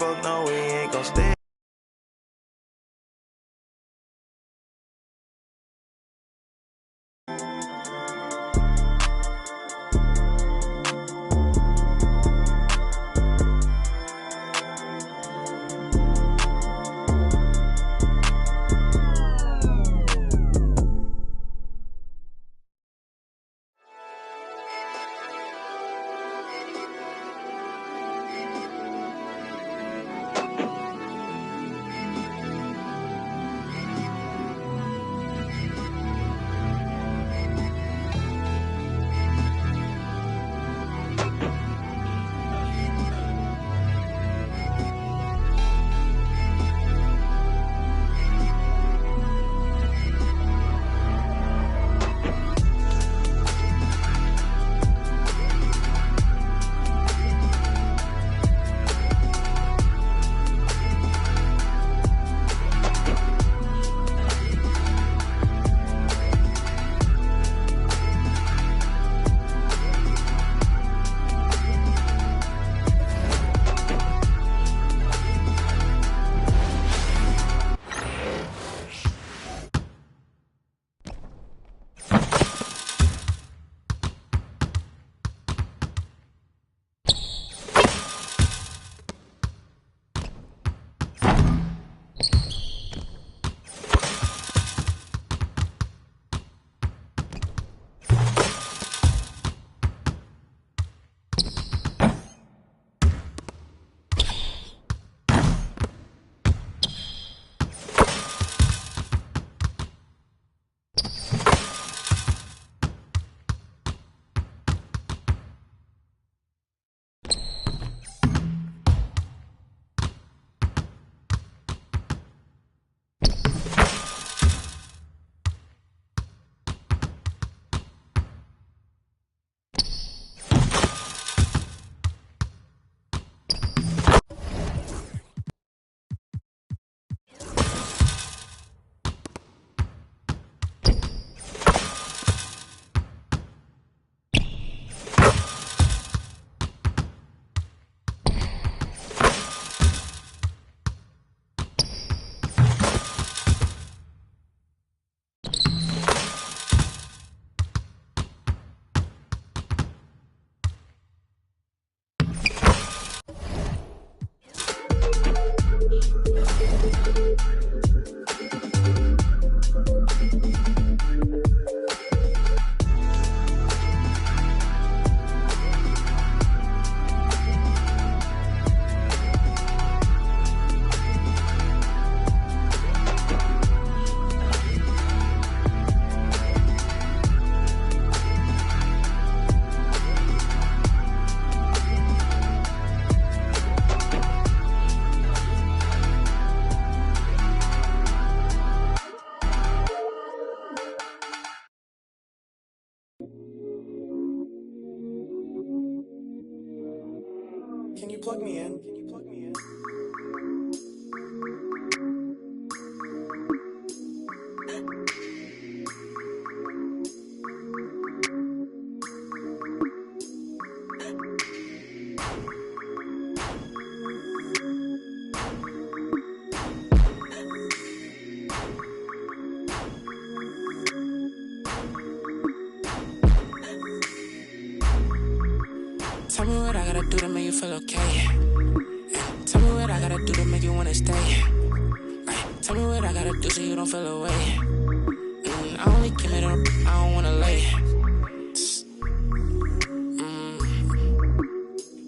both know we ain't gon' stay. Can you plug me in? Can you plug me in? Tell me what I gotta do to make you feel okay. Tell me what I gotta do to make you wanna stay. Tell me what I gotta do so you don't feel away. I only give it up, I don't wanna lay.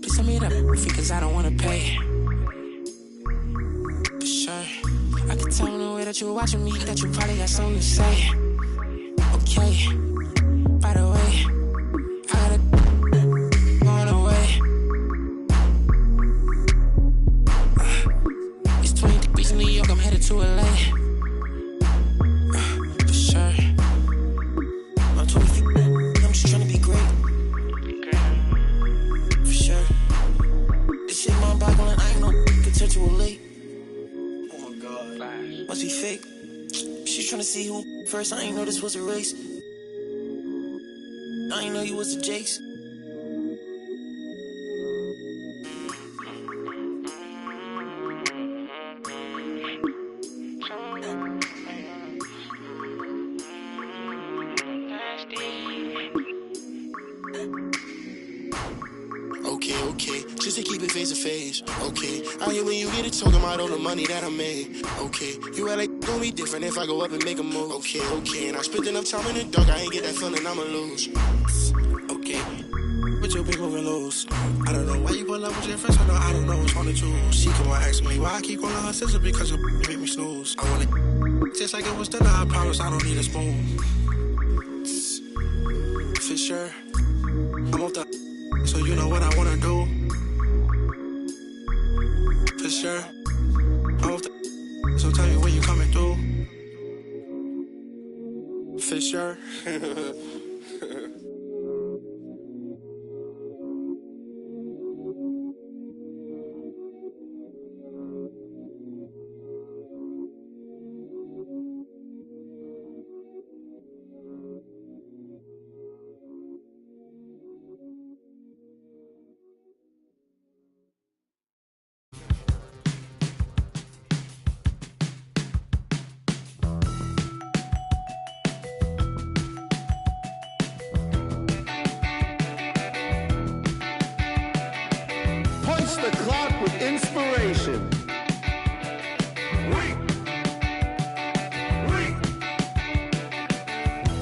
Please tell me that fee, cause I don't wanna pay. For sure, I can tell in the way that you're watching me that you probably got something to say. Okay, by the way, I gotta going away. It's 20 degrees in New York, I'm headed to LA. For sure, I'm 20 feet, I'm just trying to be great. For sure, this shit mind boggling, I ain't no potential late. Oh my god. Must be fake. She's trying to see who first, I ain't know this was a race. I ain't know you was the Jakes. just to keep it face to face. Okay, I hear when you get it talking about all the money that I made. Okay, you act like gonna be different if I go up and make a move. Okay, and I spent enough time in the dark, I ain't get that feeling I'ma lose. Okay, but you big moving loose. I don't know why you pull up with your friends, I don't know what's on the choose. She come on asking me why I keep calling her sister because you make me snooze. I want it just like it was dinner, I promise I don't need a spoon. For sure, I'm off the so you know what I wanna do. For sure, I'm off the so tell me when you coming through. For sure. Punch the clock with inspiration.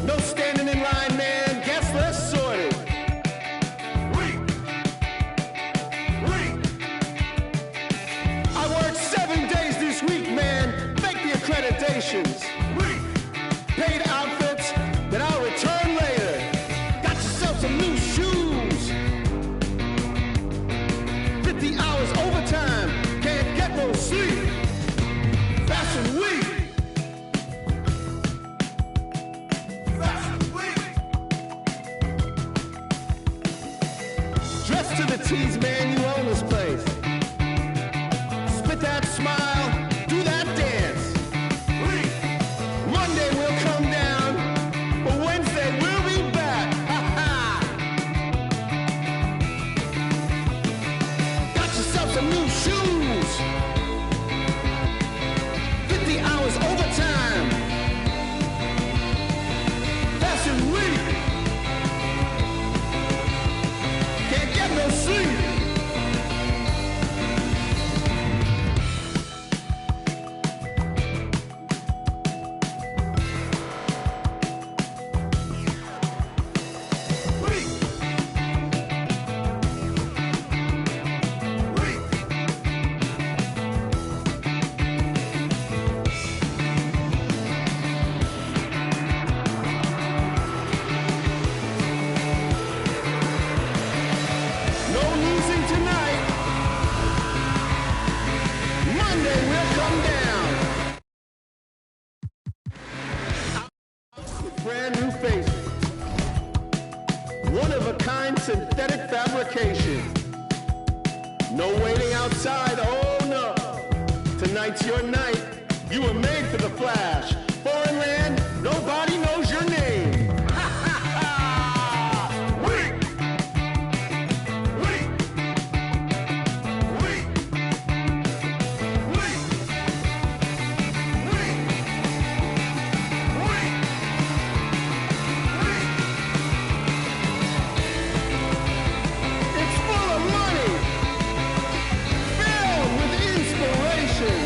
No standing in line, man. Guess less sorted. I worked 7 days this week, man. Fake the accreditations. Paid outfits that I'll return later. Got yourself some new shoes. 50 hours overtime. Can't get no sleep. Fashion week. Dressed to the T's, man, you own this place. Spit that smile, do that dance. Monday we'll come down, but Wednesday we'll be back. Ha ha! Got yourself some new shoes. 50 hours overtime. Fashion week. Can't get no sleep. No losing tonight. Monday we'll come down. With brand new faces. One of a kind synthetic fabrication. No waiting outside, oh no. Tonight's your night. You were made for the flash. Foreign land, nobody knows your name. Ha ha ha! Weak! Weak! Weak! Weak! Weak! Weak! Weak! It's full of money, filled with inspiration.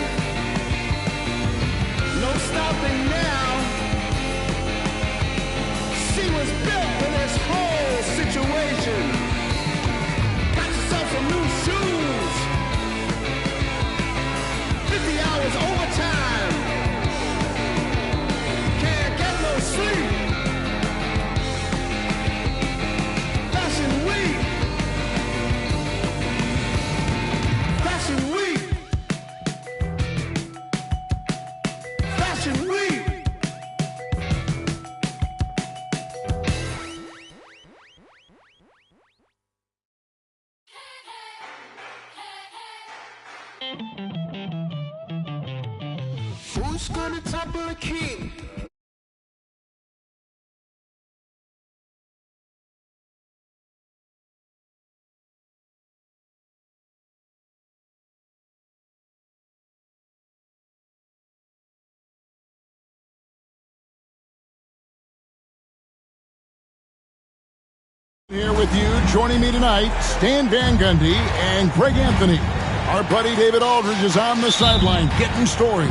No stopping now. She was built for this whole situation. Got yourself some new shoes. 50 hours overtime. Can't get no sleep. Fashion week. Fashion week. Fashion week. Who's gonna topple the king? Here with you, joining me tonight, Stan Van Gundy and Greg Anthony. Our buddy David Aldridge is on the sideline getting story.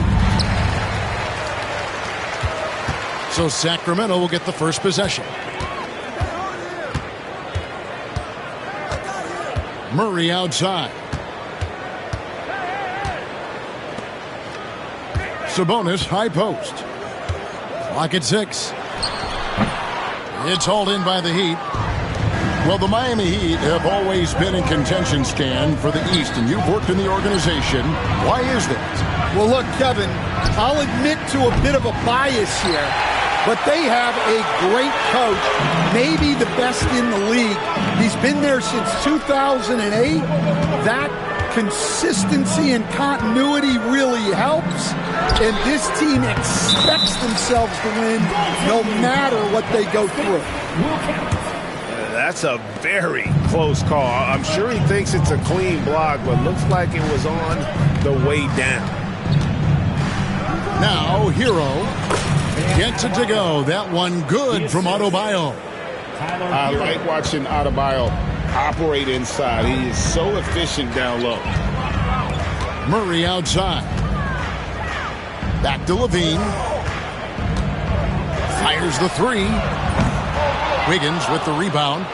So Sacramento will get the first possession. Murray outside. Sabonis high post. Clock at 6. It's hauled in by the Heat. Well, the Miami Heat have always been in contention, Stan, for the East, and you've worked in the organization. Why is that? Well, look, Kevin, I'll admit to a bit of a bias here, but they have a great coach, maybe the best in the league. He's been there since 2008. That consistency and continuity really helps, and this team expects themselves to win no matter what they go through. That's a very close call. I'm sure he thinks it's a clean block, but looks like it was on the way down. Now, Hero gets it to go. That one good from Adebayo. I like watching Adebayo operate inside. He is so efficient down low. Murray outside. Back to Levine. Fires the three. Wiggins with the rebound.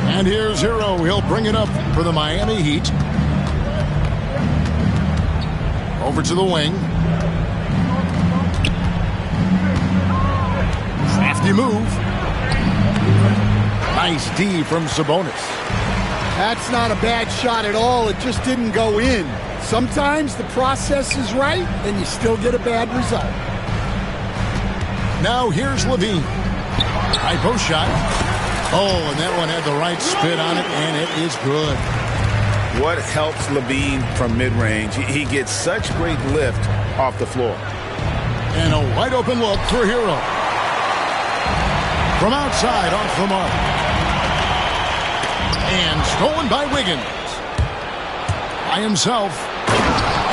And here's Hero. He'll bring it up for the Miami Heat. Over to the wing. Crafty move. Nice D from Sabonis. That's not a bad shot at all. It just didn't go in. Sometimes the process is right, and you still get a bad result. Now here's Levine. High post shot. Oh, and that one had the right spin on it, and it is good. What helps Levine from mid-range? He gets such great lift off the floor. And a wide open look for Hero. From outside off the mark. And stolen by Wiggins. By himself.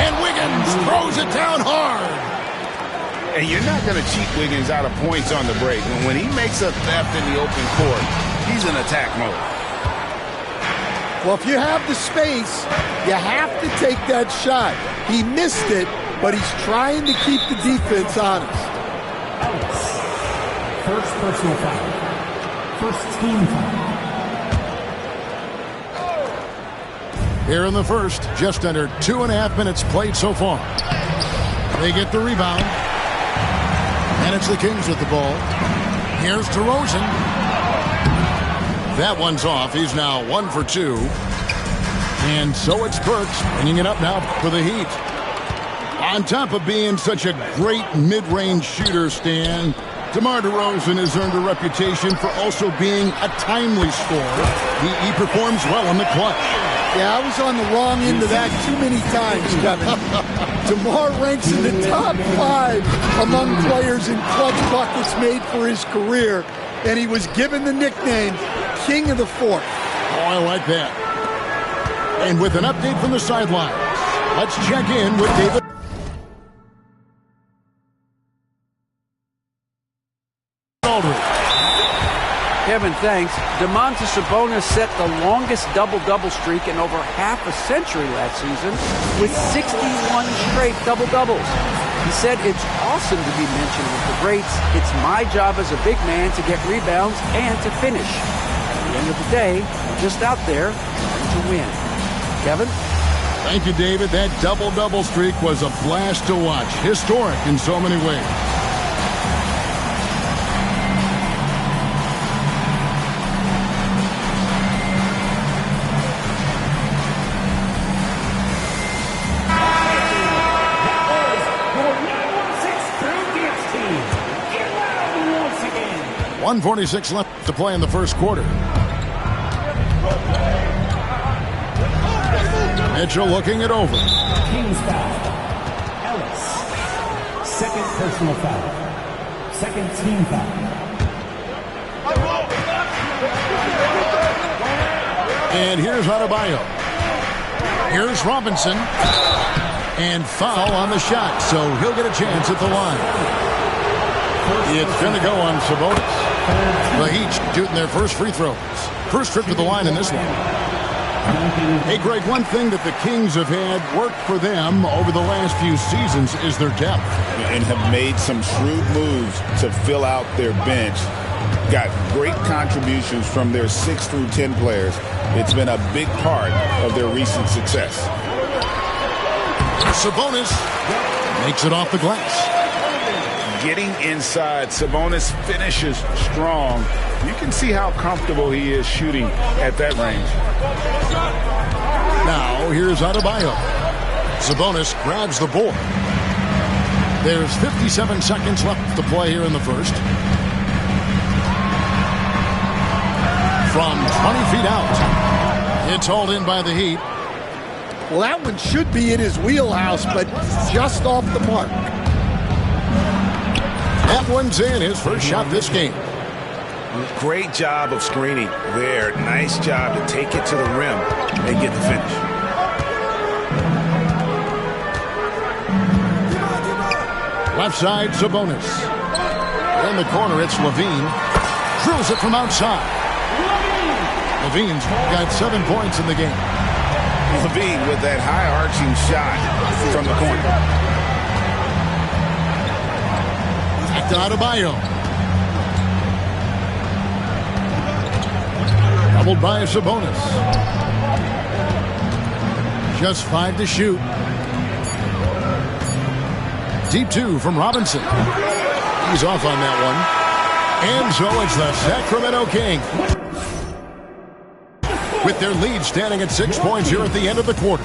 And Wiggins throws it down hard. And you're not going to cheat Wiggins out of points on the break. When he makes a theft in the open court, he's in attack mode. Well, if you have the space, you have to take that shot. He missed it, but he's trying to keep the defense honest. First personal foul. First team foul. Here in the first, just under 2.5 minutes played so far. They get the rebound. And it's the Kings with the ball. Here's DeRozan. That one's off. He's now 1 for 2. And so it's Burks bringing it up now for the Heat. On top of being such a great mid-range shooter, Stan, DeMar DeRozan has earned a reputation for also being a timely scorer. He performs well in the clutch. Yeah, I was on the wrong end of that too many times, Kevin. DeMar ranks in the top 5 among players in clutch buckets made for his career, and he was given the nickname King of the Fourth. Oh, I like that. And with an update from the sidelines, let's check in with David. Kevin, thanks. Domantas Sabonis set the longest double-double streak in over half a century last season with 61 straight double-doubles. He said, "It's awesome to be mentioned with the greats. It's my job as a big man to get rebounds and to finish. At the end of the day, I'm just out there to win." Kevin? Thank you, David. That double-double streak was a blast to watch. Historic in so many ways. .146 left to play in the first quarter. Mitchell looking it over. Kings foul. Ellis. Second personal foul. Second team foul. And here's Adebayo. Here's Robinson. And foul on the shot, so he'll get a chance at the line. It's going to go on Sabonis. The Heat shooting their first free throws. First trip to the line in this one. Hey, Greg, one thing that the Kings have had work for them over the last few seasons is their depth. And have made some shrewd moves to fill out their bench. Got great contributions from their 6 through 10 players. It's been a big part of their recent success. Sabonis makes it off the glass. Getting inside, Sabonis finishes strong. You can see how comfortable he is shooting at that range. Now, here's Adebayo. Sabonis grabs the board. There's 57 seconds left to play here in the first. From 20 feet out. It's hauled in by the Heat. Well, that one should be in his wheelhouse, but just off the mark. That one's in, his first shot this game. Great job of screening there. Nice job to take it to the rim and get the finish. Left side, Sabonis. In the corner, it's Levine. Drills it from outside. Levine's got 7 points in the game. Levine with that high-arching shot from the corner. Back to Adebayo. Doubled by Sabonis. Just 5 to shoot. Deep 2 from Robinson. He's off on that one. And so it's the Sacramento Kings, with their lead standing at 6 points here at the end of the quarter.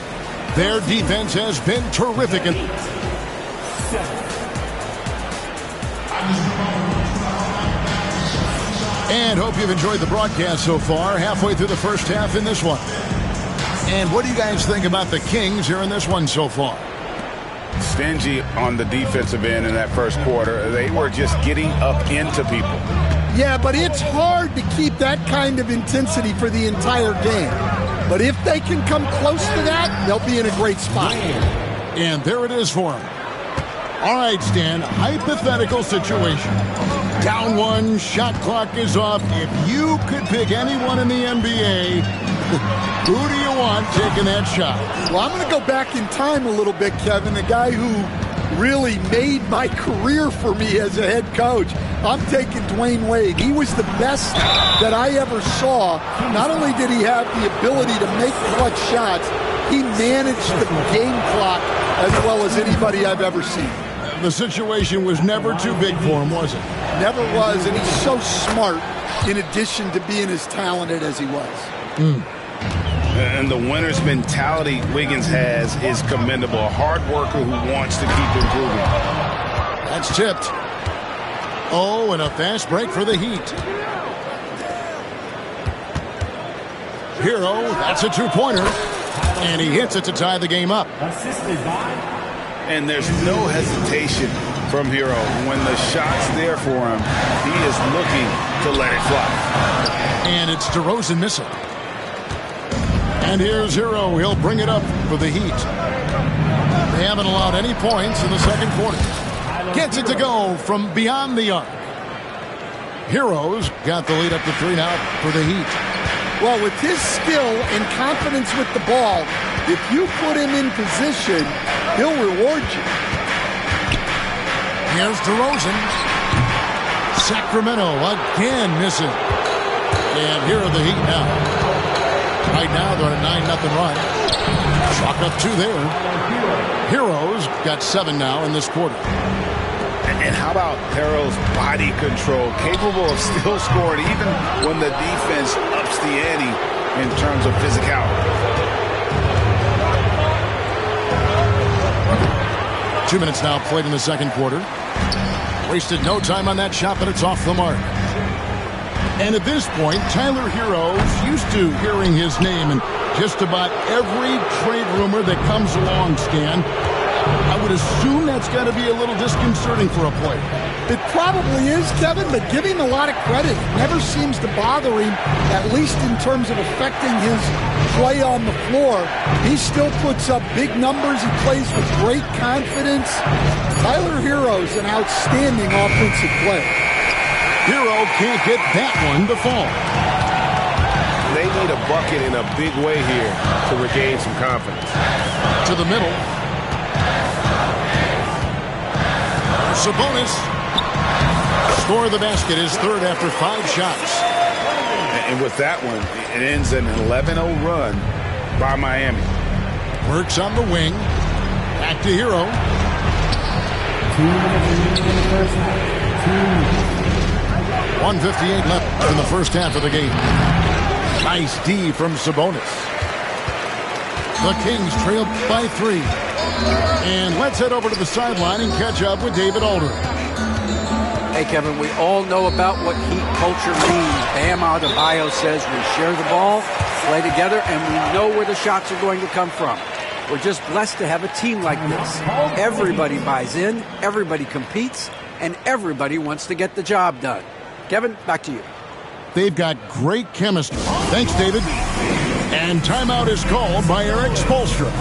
Their defense has been terrific. And hope you've enjoyed the broadcast so far. Halfway through the first half in this one. And what do you guys think about the Kings here in this one so far? Stingy on the defensive end in that first quarter. They were just getting up into people. Yeah, but it's hard to keep that kind of intensity for the entire game. But if they can come close to that, they'll be in a great spot. And there it is for them. All right, Stan, hypothetical situation. Down 1, shot clock is off. If you could pick anyone in the NBA, who do you want taking that shot? Well, I'm going to go back in time a little bit, Kevin. The guy who really made my career for me as a head coach. I'm taking Dwayne Wade. He was the best that I ever saw. Not only did he have the ability to make clutch shots, he managed the game clock as well as anybody I've ever seen. The situation was never too big for him, was it? Never was, and he's so smart in addition to being as talented as he was. And the winner's mentality Wiggins has is commendable. A hard worker who wants to keep improving. That's tipped. Oh, and a fast break for the Heat. Hero, that's a 2-pointer. And he hits it to tie the game up. And there's no hesitation from Hero. When the shot's there for him, he is looking to let it fly. And it's DeRozan missing. And here's Hero. He'll bring it up for the Heat. They haven't allowed any points in the second quarter. Gets it to go from beyond the arc. Hero's got the lead up to 3 now for the Heat. Well, with his skill and confidence with the ball, if you put him in position, he'll reward you. Here's DeRozan. Sacramento again missing. And here are the Heat now. Right now they're on a 9-0 run. Chalk up 2 there. Hero's got 7 now in this quarter. And how about Hero's body control? Capable of still scoring even when the defense ups the ante in terms of physicality. 2 minutes now played in the second quarter. Wasted no time on that shot, but it's off the mark. And at this point, Tyler Hero's used to hearing his name in just about every trade rumor that comes along, Stan. I would assume that's got to be a little disconcerting for a player. It probably is, Kevin, but give him a lot of credit. It never seems to bother him, at least in terms of affecting his play on the floor. He still puts up big numbers. He plays with great confidence. Tyler Hero's an outstanding offensive player. Hero can't get that one to fall. They need a bucket in a big way here to regain some confidence. To the middle. Sabonis. Score of the basket is third after 5 shots. And with that one, it ends an 11-0 run by Miami. Works on the wing. Back to Hero. 1:58 left in the first half of the game. Nice D from Sabonis. The Kings trail by 3. And let's head over to the sideline and catch up with David Aldridge. Hey, Kevin, we all know about what Heat culture means. Bam Adebayo says we share the ball, play together, and we know where the shots are going to come from. We're just blessed to have a team like this. Everybody buys in, everybody competes, and everybody wants to get the job done. Kevin, back to you. They've got great chemistry. Thanks, David. And timeout is called by Eric Spoelstra.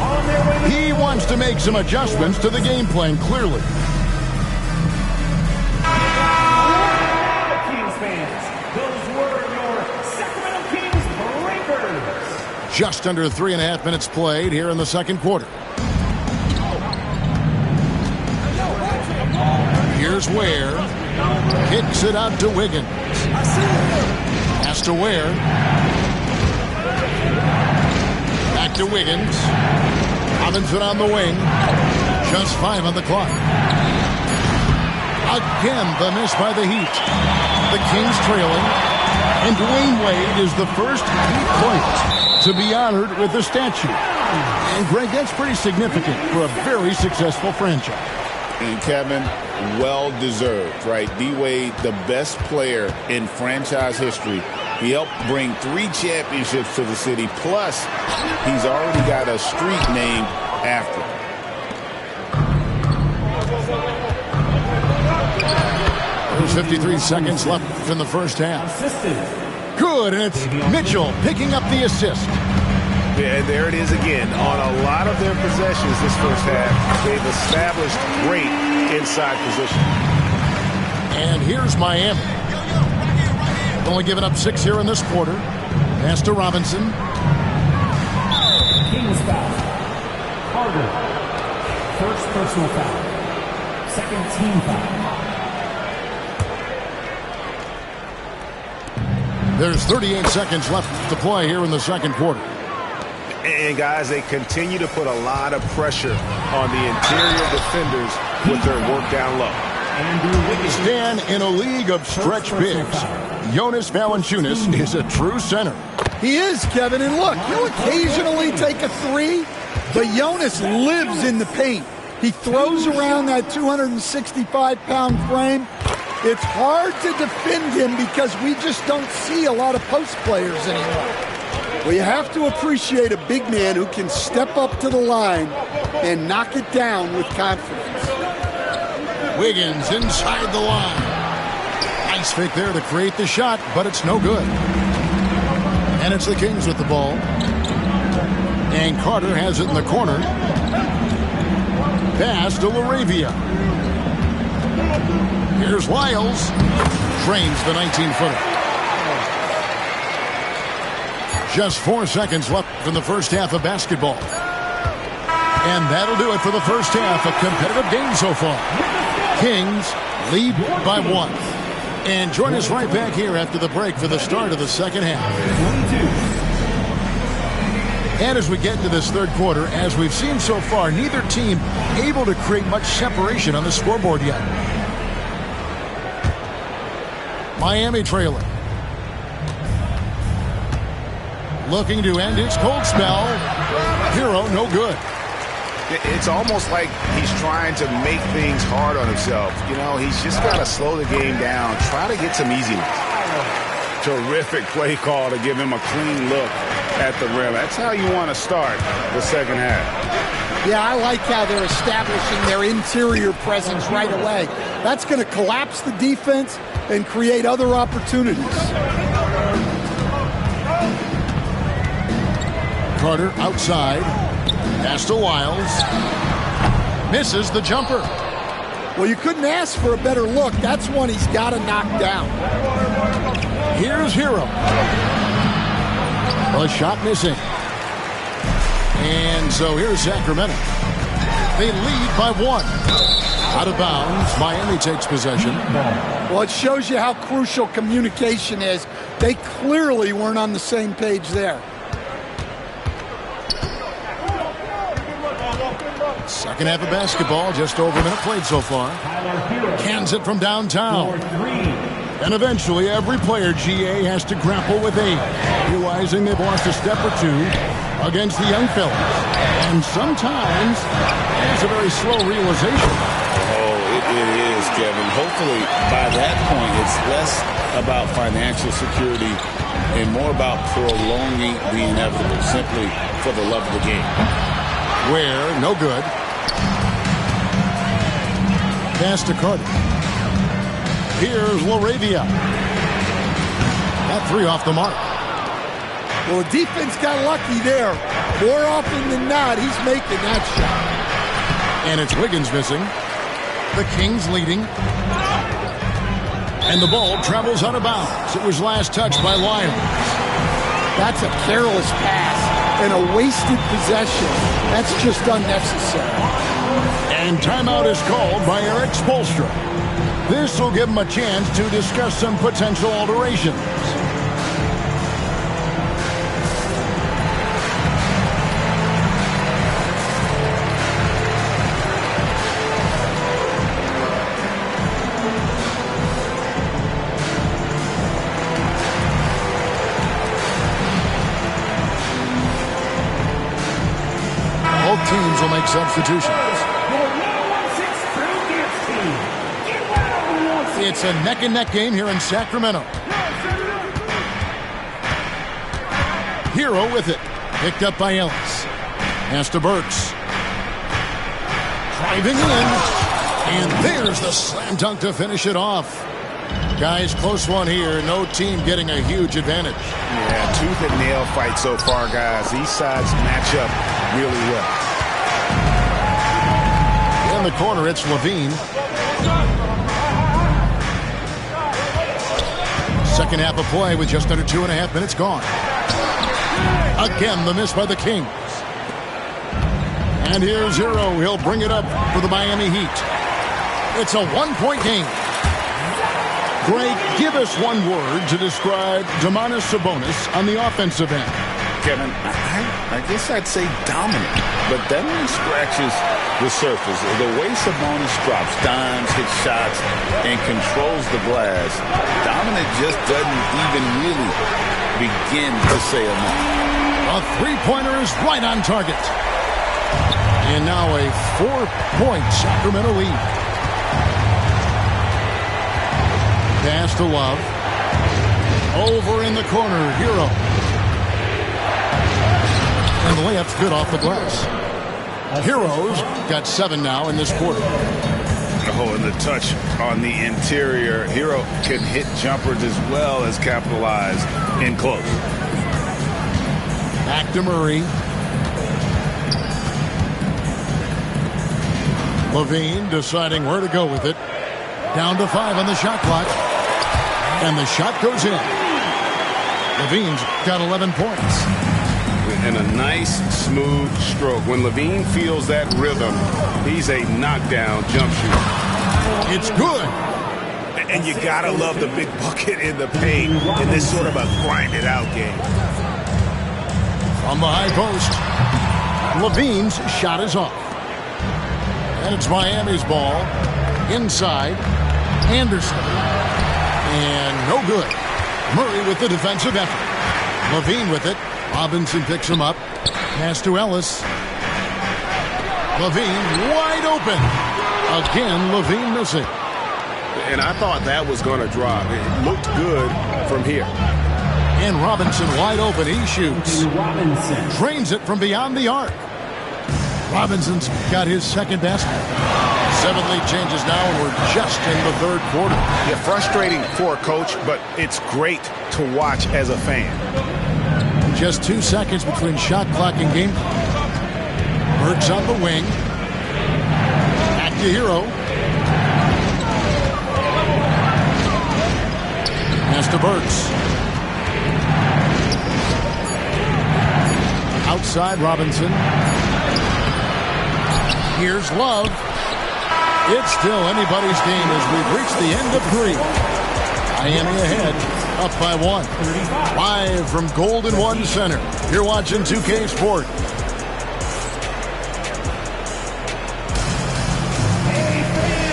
He wants to make some adjustments to the game plan, clearly. Kings fans, those were your Sacramento Kings breakers. Just under 3.5 minutes played here in the second quarter. Here's Ware. Kicks it out to Wiggins. Pass to Ware. Back to Wiggins. Robinson on the wing. Just 5 on the clock. Again, the miss by the Heat. The Kings trailing. And Dwayne Wade is the first Heat player to be honored with a statue. And Greg, that's pretty significant for a very successful franchise. And Kevin, well-deserved, right? D-Wade, the best player in franchise history. He helped bring 3 championships to the city. Plus, he's already got a street named after him. There's 53 seconds left in the first half. Good, and it's Mitchell picking up the assist. Yeah, and there it is again. On a lot of their possessions this first half, they've established great inside position. And here's Miami. Only giving up 6 here in this quarter. Pass to Robinson. Kings foul. Carter. First personal foul. Second team foul. There's 38 seconds left to play here in the second quarter. And guys, they continue to put a lot of pressure on the interior defenders with their work down low. Stan, in a league of stretch bigs, Jonas Valanciunas is a true center. He is, Kevin. And look, he'll occasionally take a 3, but Jonas lives in the paint. He throws around that 265-pound frame. It's hard to defend him because we just don't see a lot of post players anymore. Well, you have to appreciate a big man who can step up to the line and knock it down with confidence. Wiggins inside the line. Nice fake there to create the shot, but it's no good. And it's the Kings with the ball. And Carter has it in the corner. Pass to LaRavia. Here's Lyles. Drains the 19-footer. Just 4 seconds left in the first half of basketball. And that'll do it for the first half. A competitive game so far. Kings lead by 1. And join us right back here after the break for the start of the second half. And as we get into this third quarter, as we've seen so far, neither team able to create much separation on the scoreboard yet. Miami trailing. Looking to end its cold spell. Hero, no good. It's almost like he's trying to make things hard on himself. You know, he's just got to slow the game down, try to get some easiness. Terrific play call to give him a clean look at the rim. That's how you want to start the second half. Yeah, I like how they're establishing their interior presence right away. That's going to collapse the defense and create other opportunities. Carter outside. Pass to Lyles. Misses the jumper. Well, you couldn't ask for a better look. That's one he's got to knock down. Here's Hero. A shot missing. And so here's Sacramento. They lead by 1. Out of bounds. Miami takes possession. Well, it shows you how crucial communication is. They clearly weren't on the same page there. Second half of basketball, just over a minute played so far. Cans it from downtown. And eventually, every player, GA, has to grapple with age, realizing they've lost a step or two against the young fellas. And sometimes, it's a very slow realization. Oh, it is, Kevin. Hopefully, by that point, it's less about financial security and more about prolonging the inevitable, simply for the love of the game. Where, no good. Pass to Carter. Here's LaRavia. That 3 off the mark. Well, the defense got lucky there. More often than not, he's making that shot. And it's Wiggins missing. The Kings leading. And the ball travels out of bounds. It was last touched by Lyons. That's a careless pass and a wasted possession. That's just unnecessary. And timeout is called by Eric Spoelstra. This will give him a chance to discuss some potential alterations. Both teams will make substitutions. It's a neck-and-neck game here in Sacramento. Hero with it. Picked up by Ellis. Pass to Burks. Driving in. And there's the slam dunk to finish it off. Guys, close one here. No team getting a huge advantage. Yeah, tooth and nail fight so far, guys. These sides match up really well. In the corner, it's Levine. Second half of play with just under 2.5 minutes gone. Again, the miss by the Kings. And here's Hero. He'll bring it up for the Miami Heat. It's a 1-point game. Greg, give us one word to describe Domantas Sabonis on the offensive end. Kevin, I guess I'd say dominant, but that only scratches the surface. The way Sabonis drops dimes, hits shots, and controls the glass, dominant just doesn't even really begin to say enough. A three-pointer is right on target. And now a 4-point Sacramento lead. Pass to Love. Over in the corner, Hero. And the layup's good off the glass. Heroes got 7 now in this quarter. Oh, and the touch on the interior. Hero can hit jumpers as well as capitalize in close. Back to Murray. Levine deciding where to go with it. Down to 5 on the shot clock. And the shot goes in. Levine's got 11 points. And a nice, smooth stroke. When Levine feels that rhythm, he's a knockdown jump shooter. It's good. And you gotta love the big bucket in the paint in this sort of a grind-it-out game. From the high post, Levine's shot is off. And it's Miami's ball. Inside, Anderson. And no good. Murray with the defensive effort. Levine with it. Robinson picks him up. Pass to Ellis. Levine wide open. Again, Levine missing. And I thought that was going to drop. It looked good from here. And Robinson wide open. He shoots. Drains it from beyond the arc. Robinson's got his second basket. 7 lead changes now, and we're just in the third quarter. Yeah, frustrating for a coach, but it's great to watch as a fan. Just 2 seconds between shot clock and game clock. Burks on the wing. Back to Hero. Pass to Burks. Outside Robinson. Here's Love. It's still anybody's game as we've reached the end of 3. Miami ahead, up by 1. Live from Golden One Center. You're watching 2K Sport.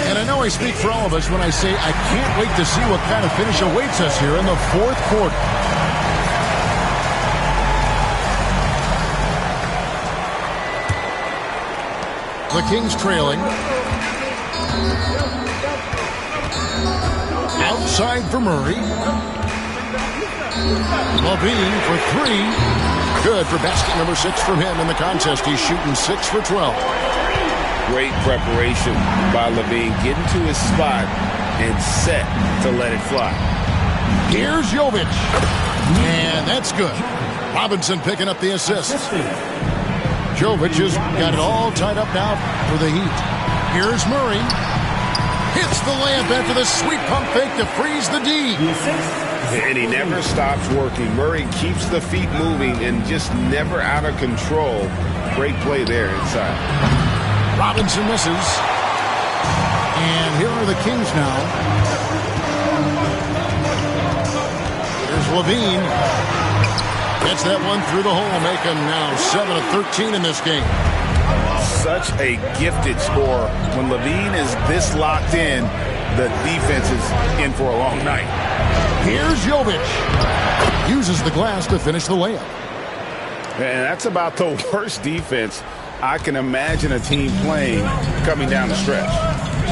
And I know I speak for all of us when I say I can't wait to see what kind of finish awaits us here in the 4th quarter. The Kings trailing. Outside for Murray. Levine for 3. Good for basket number 6 from him in the contest. He's shooting 6 for 12. Great preparation by Levine. Getting to his spot and set to let it fly. Here's Jovic. And that's good. Robinson picking up the assist. Jovic has got it all tied up now for the Heat. Here's Murray. Hits the layup after the sweet pump fake to freeze the D. And he never stops working. Murray keeps the feet moving and just never out of control. Great play there inside. Robinson misses. And here are the Kings now. Here's Levine. Gets that one through the hole, making now 7 of 13 in this game. Such a gifted scorer. When Levine is this locked in, the defense is in for a long night. Here's Jovic. Uses the glass to finish the layup. And that's about the worst defense I can imagine a team playing coming down the stretch.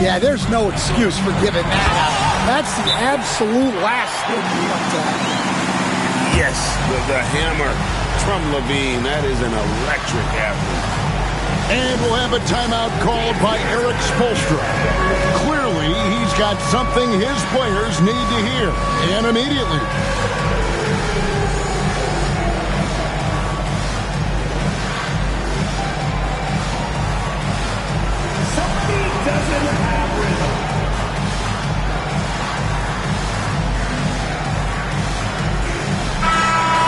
Yeah, there's no excuse for giving that up. That's the absolute last thing you want to have. Yes, the hammer from Levine. That is an electric athlete. And we'll have a timeout called by Erik Spoelstra. Clearly, he's got something his players need to hear, and immediately. Somebody doesn't have rhythm.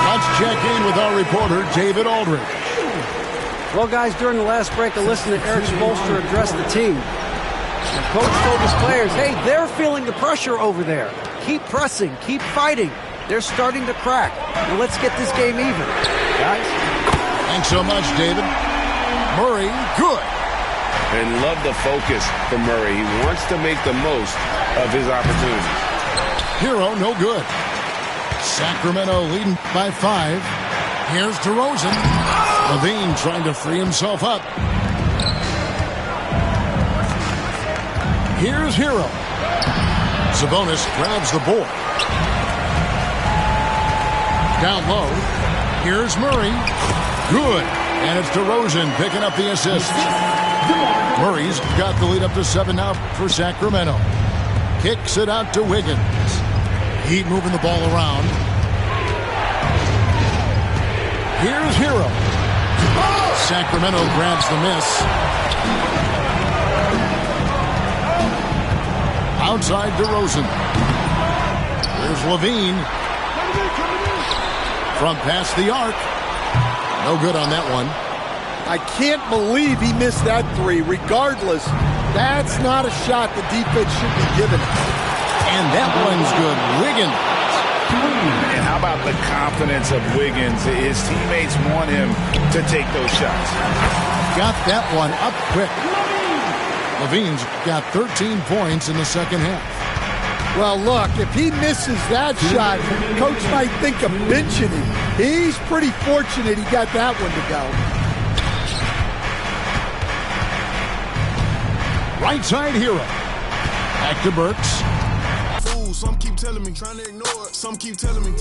Let's check in with our reporter, David Aldridge. Well, guys, during the last break, I listened to Erik Spoelstra address the team. The coach told his players, hey, they're feeling the pressure over there. Keep pressing, keep fighting. They're starting to crack. Now let's get this game even, guys. Thanks so much, David. Murray, good. And love the focus from Murray. He wants to make the most of his opportunities. Hero, no good. Sacramento leading by 5. Here's DeRozan. Levine trying to free himself up. Here's Hero. Sabonis grabs the board. Down low. Here's Murray. Good. And it's DeRozan picking up the assist. Murray's got the lead up to 7 now for Sacramento. Kicks it out to Wiggins. Heat moving the ball around. Here's Hero. Sacramento grabs the miss. Outside DeRozan. Here's Levine. From past the arc. No good on that one. I can't believe he missed that 3. Regardless, that's not a shot the defense should be giving. And that one's good. Wiggins. And how about the confidence of Wiggins? His teammates want him to take those shots. Got that one up quick. Levine's got 13 points in the second half. Well, look, if he misses that shot, coach might think of benching him. He's pretty fortunate he got that one to go. Right side Hero. Back to Burks. Some keep telling me, trying to ignore it. Some keep telling me.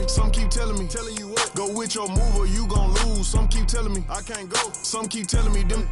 Some keep telling you what. Go with your move or you gon' lose. Some keep telling me I can't go. Some keep telling me them